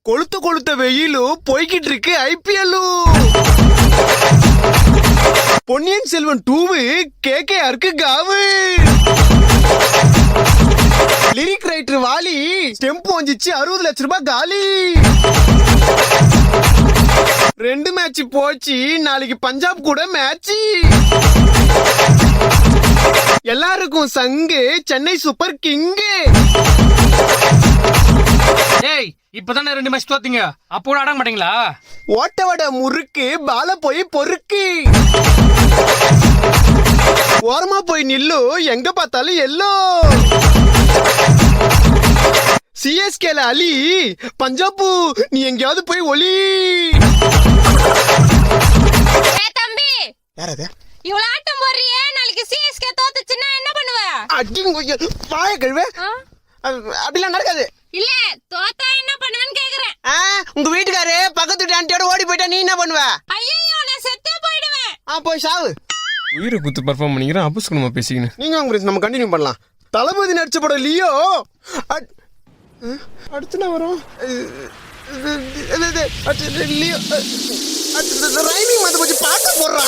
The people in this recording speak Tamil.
கொளுத்த கொளுத்த வெயிலும் போய்கிட்டு இருக்கு ஐபிஎல். பொன்னியின் செல்வன் 2 கேகேஆருக்கு காவு. லிரிக் ரைட்டர் வாலி ஸ்டெம்பு வந்துச்சு 60 லட்சம் ரூபாய் காலி. 2 மேட்ச் போச்சு, நாளைக்கு பஞ்சாப் கூட மேட்ச். எல்லாருக்கும் சங்கு சென்னை சூப்பர் கிங்கு. ஏய் இப்பதானே 2 மேட்ச் தோத்தீங்க, அப்போ ஆட மாட்டீங்களா? ஓட்ட வட முறுக்கு பால போய் பொறுக்கு. ஓரமா போய் நில்லு, எங்க பார்த்தாலும் எல்லோ. சிஎஸ்கேல அலி, பஞ்சாபு நீ எங்கயாவது போய் ஒலி. தம்பி யார் அது? இவ்வளவு ஆட்டம் போறியே, நாளைக்கு சிஎஸ்கே தோத்துச்சுன்னா என்ன பண்ணுவ? அடிங்க வாய கழுவே. அப்படிலாம் நடக்காது. இல்ல தோத்தா என்ன பண்ணுவேன்னு கேக்குறேன். உங்க வீட்டுக்காரு பக்கத்து வீட்டு ஆண்டியோட ஓடி போயிட்டா நீ என்ன பண்ணுவ? ஐயோ நான் செத்தே போயிடுவேன். போய் சாவு. உயிரை குத்து பர்ஃபார்ம் பண்ணிக்கிறேன், அபஸ்குணமா பேசிக்கணும். நீங்க அவங்க நம்ம கண்டினியூ பண்ணலாம். தளபதி நடிச்ச படம் லியோ. அடுத்து நான் வரும் லியோ ரைமிங் வந்து கொஞ்சம் பாட்டு போடுறா.